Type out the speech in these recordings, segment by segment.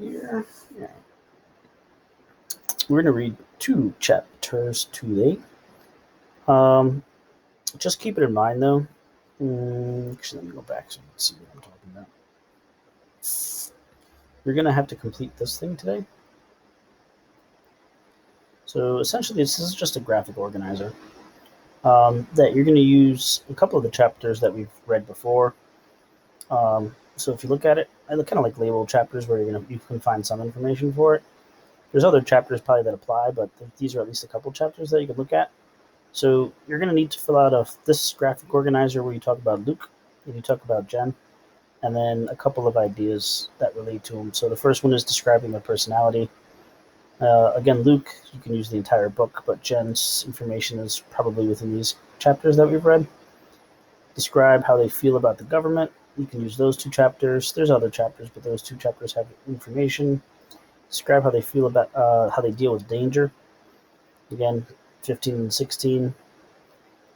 here. Yeah. We're going to read 2 chapters today. Just keep it in mind, though. Actually, let me go back so you can see what I'm talking about. You're going to have to complete this thing today. So essentially, this is just a graphic organizer that you're going to use a couple of the chapters that we've read before. So if you look at it, I look kind of like label chapters where you can find some information for it. There's other chapters probably that apply, but these are at least a couple chapters that you can look at. So you're going to need to fill out this graphic organizer where you talk about Luke and you talk about Jen, and then a couple of ideas that relate to them. So the first one is describing their personality. Again, Luke, you can use the entire book, but Jen's information is probably within these chapters that we've read. Describe how they feel about the government. You can use those 2 chapters. There's other chapters, but those 2 chapters have information. Describe how they feel about how they deal with danger. Again, 15 and 16.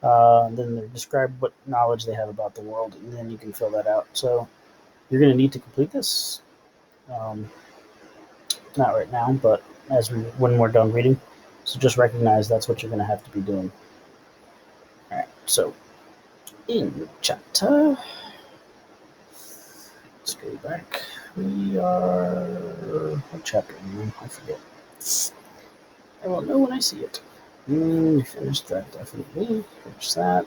Then they describe what knowledge they have about the world, and then you can fill that out. So you're going to need to complete this. Not right now, but when we're done reading. So just recognize that's what you're going to have to be doing. All right. So in chapter, let's go back. We are what chapter? I forget. I will know when I see it. We finished that, definitely. Finish that.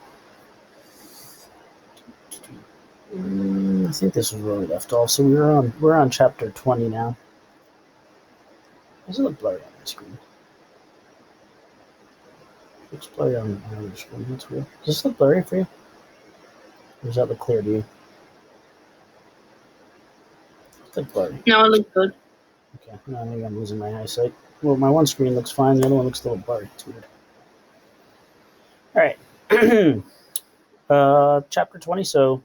I think this is where we left off. So we're on chapter 20 now. Does it look blurry on my screen? It looks blurry on your screen. That's weird. Does this look blurry for you? Or does that look clear to you? It's like blurry. No, it looks good. Okay, maybe I'm losing my eyesight. Well, my one screen looks fine. The other one looks a little blurry. It's weird. All right. Chapter 20. So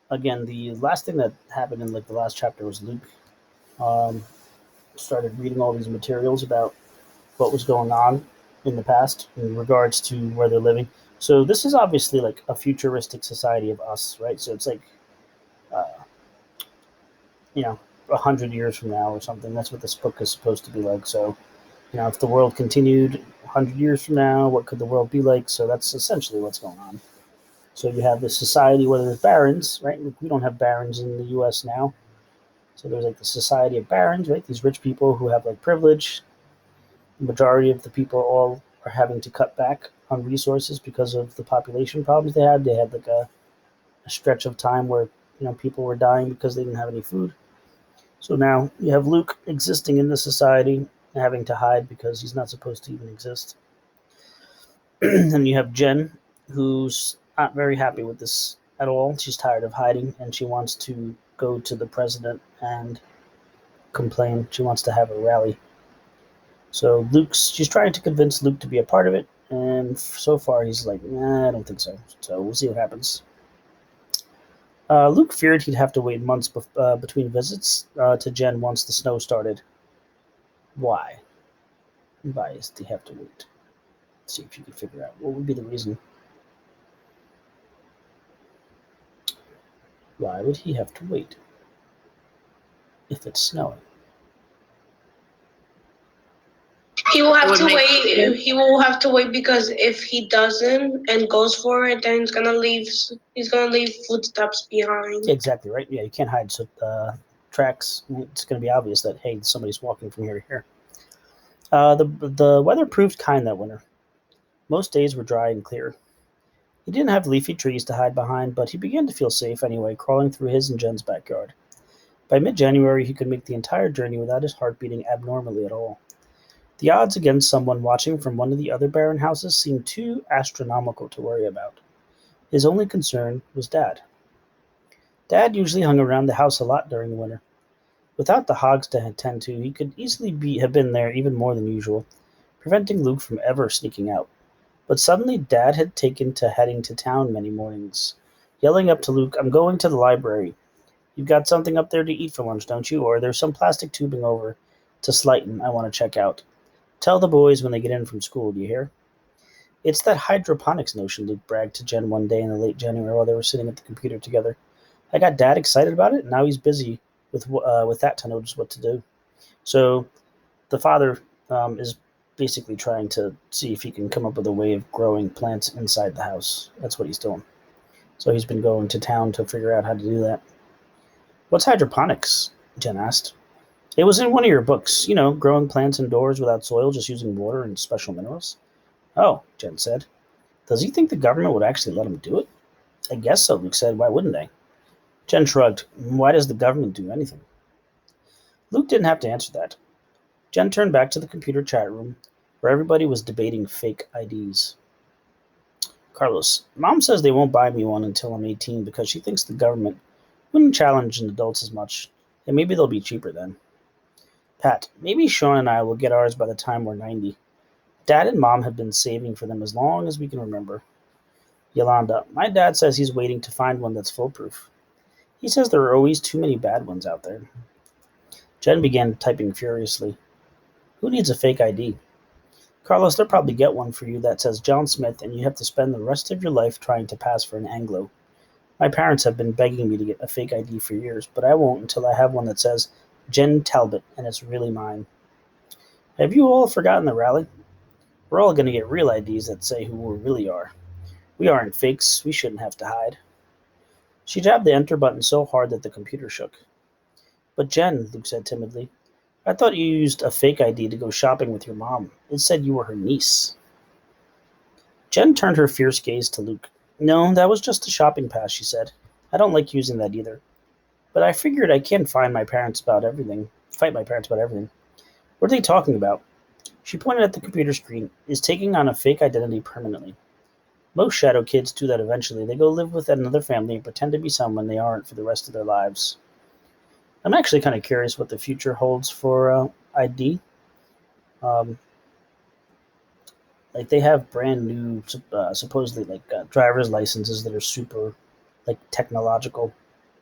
again, the last thing that happened in the last chapter was Luke started reading all these materials about what was going on in the past in regards to where they're living. So this is obviously like a futuristic society of us, right? So it's like, 100 years from now or something. That's what this book is supposed to be like. So, if the world continued 100 years from now, what could the world be like? So that's essentially what's going on. So you have this society where there's barons, right? We don't have barons in the U.S. now. So there's like the society of barons, right? These rich people who have like privilege. The majority of the people all are having to cut back on resources because of the population problems they had. They had like a stretch of time where people were dying because they didn't have any food. So now you have Luke existing in the society and having to hide because he's not supposed to even exist. And you have Jen, who's not very happy with this at all. She's tired of hiding and she wants to go to the president and complain. She wants to have a rally. So she's trying to convince Luke to be a part of it, and so far he's like, nah, I don't think so. So we'll see what happens. Luke feared he'd have to wait months between visits to Jen once the snow started. Why? Why does he have to wait? Let's see if you can figure out what would be the reason. Why would he have to wait if it's snowing? He will have to wait. He will have to wait because if he doesn't and goes for it, then he's gonna leave footsteps behind. Yeah, exactly right. Yeah, you can't hide tracks. It's going to be obvious that hey, somebody's walking from here to here. The weather proved kind that winter. Most days were dry and clear. He didn't have leafy trees to hide behind, but he began to feel safe anyway, crawling through his and Jen's backyard. By mid-January, he could make the entire journey without his heart beating abnormally at all. The odds against someone watching from one of the other barren houses seemed too astronomical to worry about. His only concern was Dad. Dad usually hung around the house a lot during the winter. Without the hogs to tend to, he could easily have been there even more than usual, preventing Luke from ever sneaking out. But suddenly Dad had taken to heading to town many mornings, yelling up to Luke, I'm going to the library. You've got something up there to eat for lunch, don't you? Or there's some plastic tubing over to Slighton I want to check out. Tell the boys when they get in from school, do you hear? It's that hydroponics notion, Luke bragged to Jen one day in the late January while they were sitting at the computer together. I got Dad excited about it, and now he's busy with that to notice what to do. So the father is basically trying to see if he can come up with a way of growing plants inside the house. That's what he's doing. So he's been going to town to figure out how to do that. What's hydroponics? Jen asked. It was in one of your books, growing plants indoors without soil, just using water and special minerals. Oh, Jen said. Does he think the government would actually let him do it? I guess so, Luke said. Why wouldn't they? Jen shrugged. Why does the government do anything? Luke didn't have to answer that. Jen turned back to the computer chat room, where everybody was debating fake IDs. Carlos, Mom says they won't buy me one until I'm 18 because she thinks the government wouldn't challenge an adults as much, and maybe they'll be cheaper then. Pat, maybe Sean and I will get ours by the time we're 90. Dad and Mom have been saving for them as long as we can remember. Yolanda, my dad says he's waiting to find one that's foolproof. He says there are always too many bad ones out there. Jen began typing furiously. Who needs a fake ID? Carlos, they'll probably get one for you that says John Smith, and you have to spend the rest of your life trying to pass for an Anglo. My parents have been begging me to get a fake ID for years, but I won't until I have one that says Jen Talbot, and it's really mine. Have you all forgotten the rally? We're all going to get real IDs that say who we really are. We aren't fakes. We shouldn't have to hide. She jabbed the enter button so hard that the computer shook. But Jen, Luke said timidly, I thought you used a fake ID to go shopping with your mom. It said you were her niece. Jen turned her fierce gaze to Luke. No, that was just a shopping pass, she said. I don't like using that either. But I figured I can't fight my parents about everything. What are they talking about? She pointed at the computer screen. Is taking on a fake identity permanently. Most shadow kids do that eventually. They go live with another family and pretend to be someone they aren't for the rest of their lives. I'm actually kind of curious what the future holds for ID. Like they have brand new, supposedly driver's licenses that are super, technological.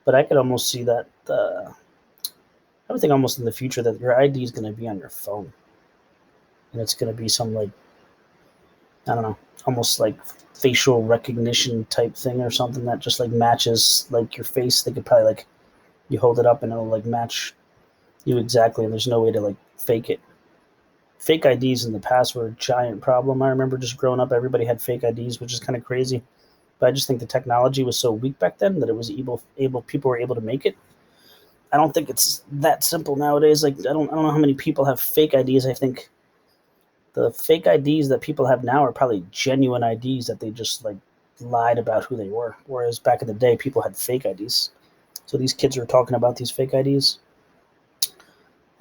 But I could almost see that. I would think almost in the future that your ID is going to be on your phone, and it's going to be some I don't know, almost like facial recognition type thing or something that just matches your face. They could probably you hold it up and it'll match you exactly, and there's no way to fake it. Fake IDs in the past were a giant problem. I remember just growing up, everybody had fake IDs, which is kind of crazy. But I just think the technology was so weak back then that it was people were able to make it. I don't think it's that simple nowadays. I don't know how many people have fake IDs. I think the fake IDs that people have now are probably genuine IDs that they just lied about who they were. Whereas back in the day, people had fake IDs. So these kids are talking about these fake IDs.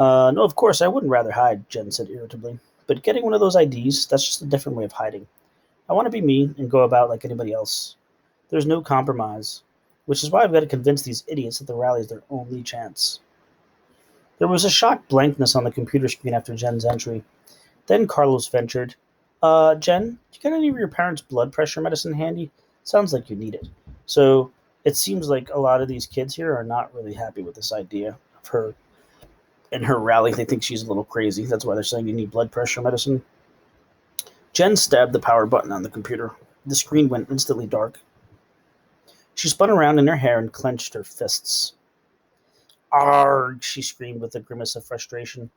No, of course, I wouldn't rather hide, Jen said irritably. But getting one of those IDs, that's just a different way of hiding. I want to be me and go about like anybody else. There's no compromise, which is why I've got to convince these idiots that the rally is their only chance. There was a shocked blankness on the computer screen after Jen's entry. Then Carlos ventured, Jen, do you got any of your parents' blood pressure medicine handy? Sounds like you need it. So it seems like a lot of these kids here are not really happy with this idea of her and her rally. They think she's a little crazy. That's why they're saying you need blood pressure medicine. Jen stabbed the power button on the computer. The screen went instantly dark. She spun around in her hair and clenched her fists. Arg! She screamed with a grimace of frustration.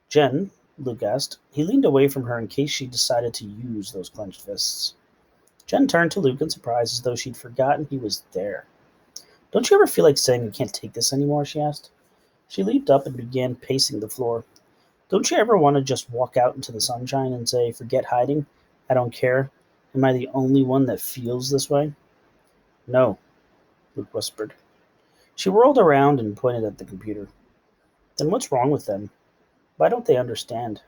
Jen, Luke asked. He leaned away from her in case she decided to use those clenched fists. Jen turned to Luke in surprise as though she'd forgotten he was there. Don't you ever feel like saying you can't take this anymore? She asked. She leaped up and began pacing the floor. Don't you ever want to just walk out into the sunshine and say, forget hiding? I don't care. Am I the only one that feels this way? No, Luke whispered. She whirled around and pointed at the computer. Then what's wrong with them? Why don't they understand?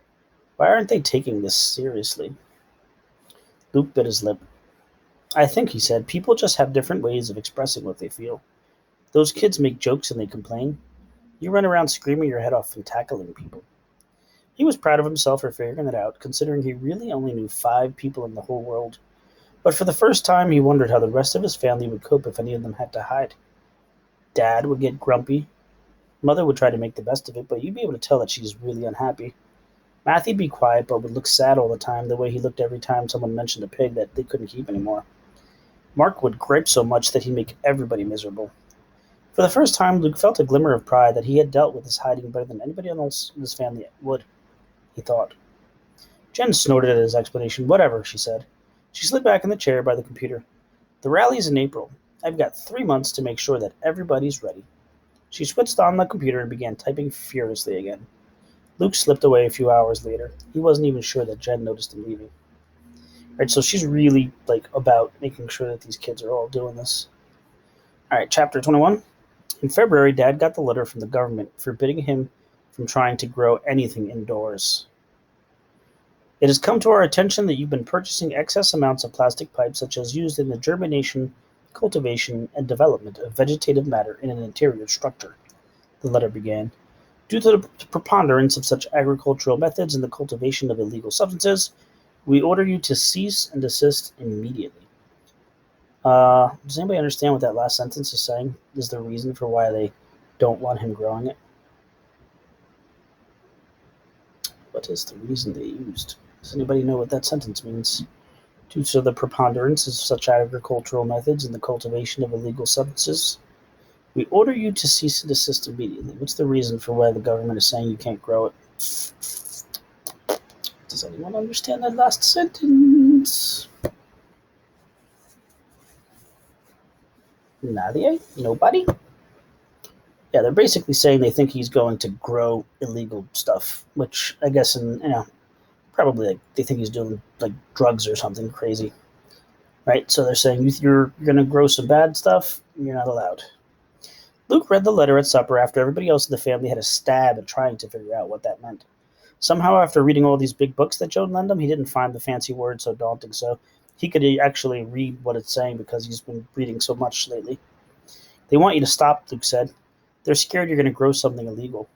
Why aren't they taking this seriously? Luke bit his lip. I think, he said, people just have different ways of expressing what they feel. Those kids make jokes and they complain. You run around screaming your head off and tackling people. He was proud of himself for figuring it out, considering he really only knew 5 people in the whole world. But for the first time, he wondered how the rest of his family would cope if any of them had to hide. Dad would get grumpy. Mother would try to make the best of it, but you'd be able to tell that she's really unhappy. Matthew'd be quiet, but would look sad all the time, the way he looked every time someone mentioned a pig that they couldn't keep anymore. Mark would gripe so much that he'd make everybody miserable. For the first time, Luke felt a glimmer of pride that he had dealt with his hiding better than anybody else in his family would, he thought. Jen snorted at his explanation. Whatever, she said. She slid back in the chair by the computer. The rally's in April. I've got 3 months to make sure that everybody's ready. She switched on the computer and began typing furiously again. Luke slipped away a few hours later. He wasn't even sure that Jen noticed him leaving. Right, so she's really about making sure that these kids are all doing this. All right, chapter 21. In February, Dad got the letter from the government forbidding him from trying to grow anything indoors. It has come to our attention that you've been purchasing excess amounts of plastic pipes such as used in the germination, cultivation, and development of vegetative matter in an interior structure, the letter began. Due to the preponderance of such agricultural methods in the cultivation of illegal substances, we order you to cease and desist immediately. Does anybody understand what that last sentence is saying? Is the reason for why they don't want him growing it? What is the reason they used? Does anybody know what that sentence means? Due to the preponderance of such agricultural methods in the cultivation of illegal substances, we order you to cease and desist immediately. What's the reason for why the government is saying you can't grow it? Does anyone understand that last sentence? Nadie? Nobody? Yeah, they're basically saying they think he's going to grow illegal stuff, which I guess, probably they think he's doing drugs or something crazy, right? So they're saying you're going to grow some bad stuff. You're not allowed. Luke read the letter at supper after everybody else in the family had a stab at trying to figure out what that meant. Somehow, after reading all these big books that Joan lent him, he didn't find the fancy words so daunting, so he could actually read what it's saying because he's been reading so much lately. They want you to stop, Luke said. They're scared you're going to grow something illegal.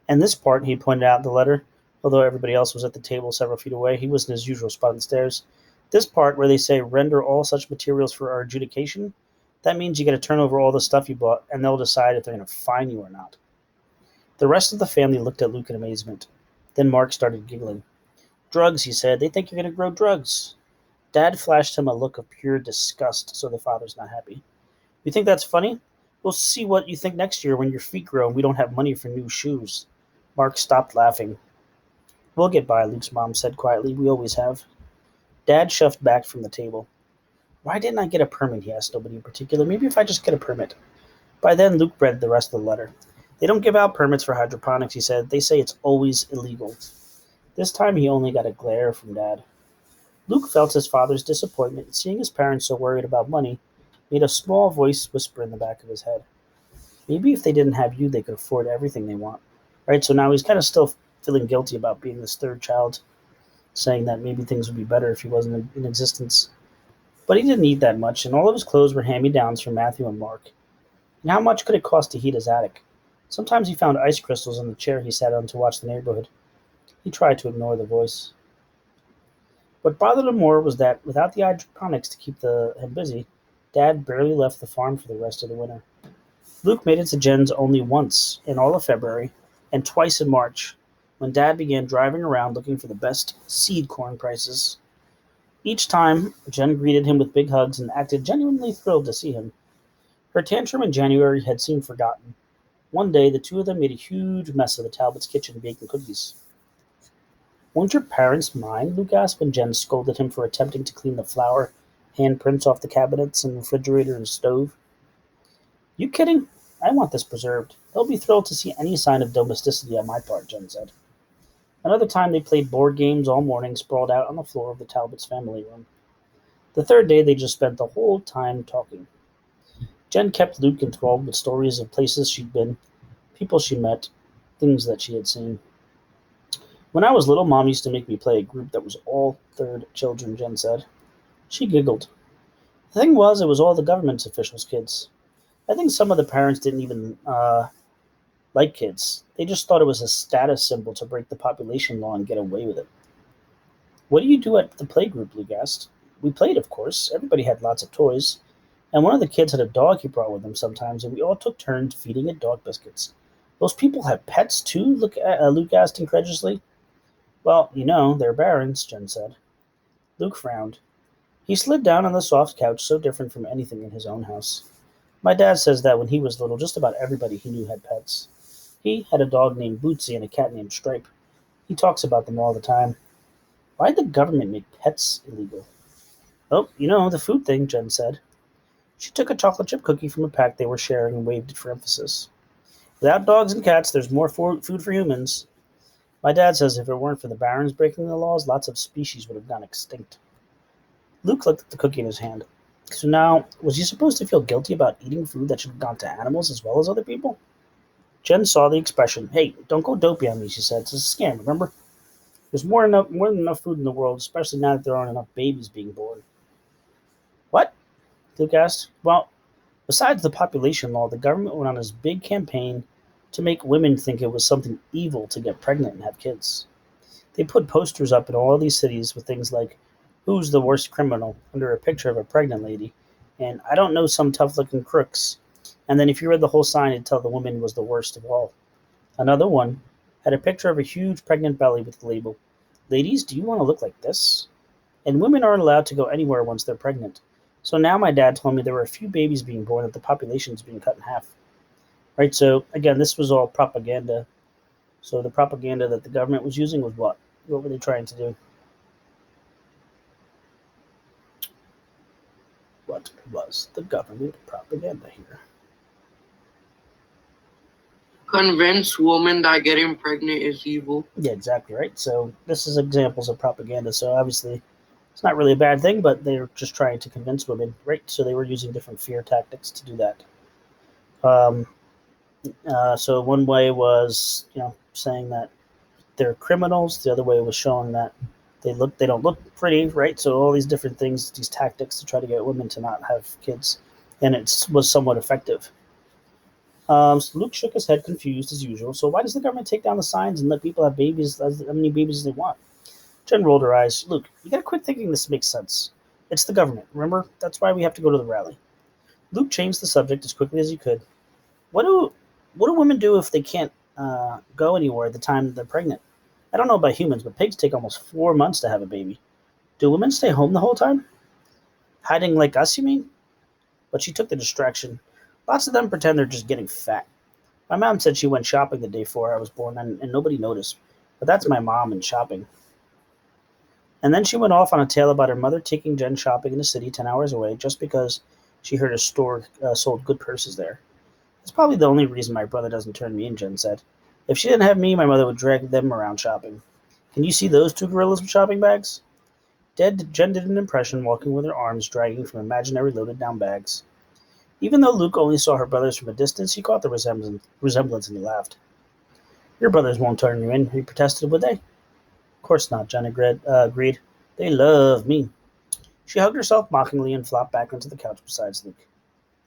And this part, he pointed out in the letter, although everybody else was at the table several feet away, he was in his usual spot on the stairs. This part where they say, render all such materials for our adjudication, that means you got to turn over all the stuff you bought, and they'll decide if they're going to fine you or not. The rest of the family looked at Luke in amazement. Then Mark started giggling. Drugs, he said. They think you're going to grow drugs. Dad flashed him a look of pure disgust, so the father's not happy. You think that's funny? We'll see what you think next year when your feet grow and we don't have money for new shoes. Mark stopped laughing. We'll get by, Luke's mom said quietly. We always have. Dad shoved back from the table. Why didn't I get a permit? He asked nobody in particular. Maybe if I just get a permit. By then, Luke read the rest of the letter. They don't give out permits for hydroponics, he said. They say it's always illegal. This time he only got a glare from Dad. Luke felt his father's disappointment, and seeing his parents so worried about money made a small voice whisper in the back of his head. Maybe if they didn't have you, they could afford everything they want. Right, so now he's kind of still feeling guilty about being this third child, saying that maybe things would be better if he wasn't in existence. But he didn't eat that much, and all of his clothes were hand-me-downs from Matthew and Mark. And how much could it cost to heat his attic? Sometimes he found ice crystals in the chair he sat on to watch the neighborhood. He tried to ignore the voice. What bothered him more was that, without the hydroponics to keep him busy, Dad barely left the farm for the rest of the winter. Luke made it to Jen's only once in all of February, and twice in March, when Dad began driving around looking for the best seed corn prices. Each time, Jen greeted him with big hugs and acted genuinely thrilled to see him. Her tantrum in January had seemed forgotten. One day, the two of them made a huge mess of the Talbots' kitchen baking cookies. Won't your parents mind? Luke asked when Jen scolded him for attempting to clean the flour handprints off the cabinets and refrigerator and stove. You kidding? I want this preserved. They'll be thrilled to see any sign of domesticity on my part, Jen said. Another time they played board games all morning sprawled out on the floor of the Talbots' family room. The third day they just spent the whole time talking. Jen kept Luke enthralled with stories of places she'd been, people she met, things that she had seen. When I was little, Mom used to make me play a group that was all third children, Jen said. She giggled. The thing was, it was all the government's officials' kids. I think some of the parents didn't even like kids. They just thought it was a status symbol to break the population law and get away with it. What do you do at the playgroup? Luke asked. We played, of course. Everybody had lots of toys. And one of the kids had a dog he brought with him sometimes, and we all took turns feeding it dog biscuits. Those people have pets too? Luke asked incredulously. Well, they're barons, Jen said. Luke frowned. He slid down on the soft couch, so different from anything in his own house. My dad says that when he was little, just about everybody he knew had pets. He had a dog named Bootsy and a cat named Stripe. He talks about them all the time. Why'd the government make pets illegal? Oh, the food thing, Jen said. She took a chocolate chip cookie from a pack they were sharing and waved it for emphasis. Without dogs and cats, there's more food for humans. My dad says if it weren't for the barons breaking the laws, lots of species would have gone extinct. Luke looked at the cookie in his hand. So now, was he supposed to feel guilty about eating food that should have gone to animals as well as other people? Jen saw the expression. Hey, don't go dopey on me, she said. It's a scam, remember? There's more than enough food in the world, especially now that there aren't enough babies being born. What? Luke asked. Well, besides the population law, the government went on this big campaign to make women think it was something evil to get pregnant and have kids. They put posters up in all these cities with things like, "Who's the worst criminal?" under a picture of a pregnant lady, and "I don't know some tough looking crooks." And then if you read the whole sign, it'd tell the woman was the worst of all. Another one had a picture of a huge pregnant belly with the label, "Ladies, do you want to look like this?" And women aren't allowed to go anywhere once they're pregnant. So now my dad told me there were a few babies being born that the population's being cut in half. Right, so again, this was all propaganda. So the propaganda that the government was using was what? What were they trying to do? What was the government propaganda here? Convince women that getting pregnant is evil. Yeah, exactly right. So this is examples of propaganda. So obviously it's not really a bad thing, but they're just trying to convince women, right? So they were using different fear tactics to do that. Um, so one way was, saying that they're criminals. The other way was showing that they don't look pretty, right? So all these different things, these tactics to try to get women to not have kids, and it was somewhat effective. So Luke shook his head, confused as usual. So why does the government take down the signs and let people have babies, as many babies as they want? Jen rolled her eyes. Luke, you gotta quit thinking this makes sense. It's the government, remember? That's why we have to go to the rally. Luke changed the subject as quickly as he could. What do women do if they can't go anywhere at the time they're pregnant? I don't know about humans, but pigs take almost 4 months to have a baby. Do women stay home the whole time? Hiding like us, you mean? But she took the distraction. Lots of them pretend they're just getting fat. My mom said she went shopping the day before I was born, and nobody noticed. But that's my mom and shopping. And then she went off on a tale about her mother taking Jen shopping in the city 10 hours away just because she heard a store sold good purses there. That's probably the only reason my brother doesn't turn me in, Jen said. If she didn't have me, my mother would drag them around shopping. Can you see those two gorillas with shopping bags? Jen did an impression walking with her arms dragging from imaginary loaded down bags. Even though Luke only saw her brothers from a distance, he caught the resemblance and he laughed. Your brothers won't turn you in, he protested, would they? Of course not, Jen agreed. They love me. She hugged herself mockingly and flopped back onto the couch beside Luke.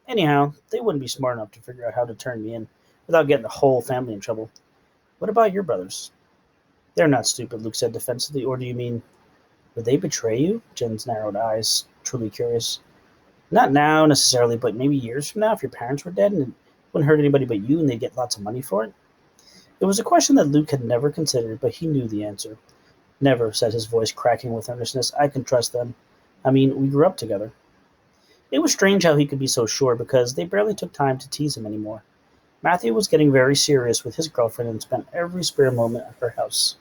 Anyhow, they wouldn't be smart enough to figure out how to turn me in without getting the whole family in trouble. What about your brothers? They're not stupid, Luke said defensively. Or do you mean, would they betray you? Jen's narrowed eyes, truly curious. Not now necessarily, but maybe years from now if your parents were dead and it wouldn't hurt anybody but you and they'd get lots of money for it? It was a question that Luke had never considered, but he knew the answer. Never, said his voice cracking with earnestness. I can trust them. I mean, we grew up together. It was strange how he could be so sure because they barely took time to tease him anymore. Matthew was getting very serious with his girlfriend and spent every spare moment at her house.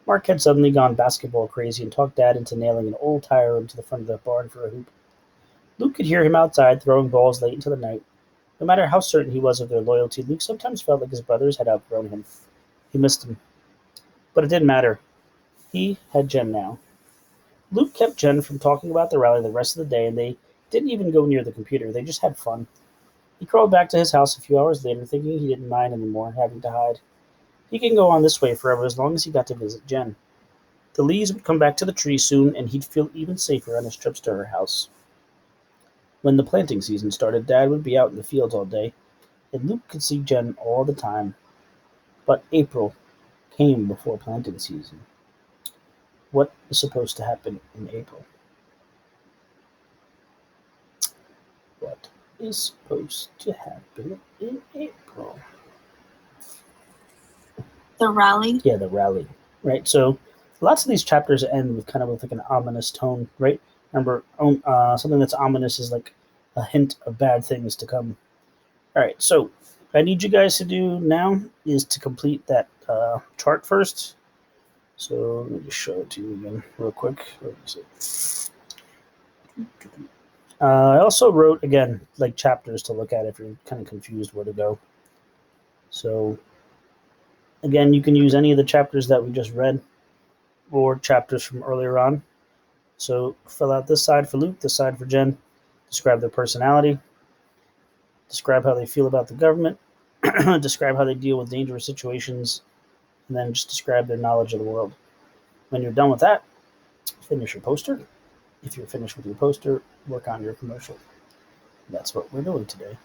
Mark had suddenly gone basketball crazy and talked Dad into nailing an old tire into the front of the barn for a hoop. Luke could hear him outside throwing balls late into the night. No matter how certain he was of their loyalty, Luke sometimes felt like his brothers had outgrown him. He missed him. But it didn't matter. He had Jen now. Luke kept Jen from talking about the rally the rest of the day, and they didn't even go near the computer. They just had fun. He crawled back to his house a few hours later, thinking he didn't mind anymore having to hide. He can go on this way forever as long as he got to visit Jen. The leaves would come back to the tree soon, and he'd feel even safer on his trips to her house. When the planting season started, Dad would be out in the fields all day, and Luke could see Jen all the time. But April came before planting season. What is supposed to happen in April? What is supposed to happen in April? The rally? Yeah, the rally. Right, so lots of these chapters end with kind of like an ominous tone, right? Remember, something that's ominous is like a hint of bad things to come. All right, so what I need you guys to do now is to complete that chart first. So let me just show it to you again real quick. I also wrote, again, like chapters to look at if you're kind of confused where to go. So again, you can use any of the chapters that we just read or chapters from earlier on. So fill out this side for Luke, this side for Jen. Describe their personality. Describe how they feel about the government. Describe how they deal with dangerous situations. And then just describe their knowledge of the world. When you're done with that, finish your poster. If you're finished with your poster, work on your commercial. That's what we're doing today.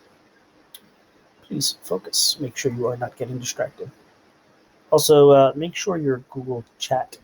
Please focus. Make sure you are not getting distracted. Also, make sure your Google Chat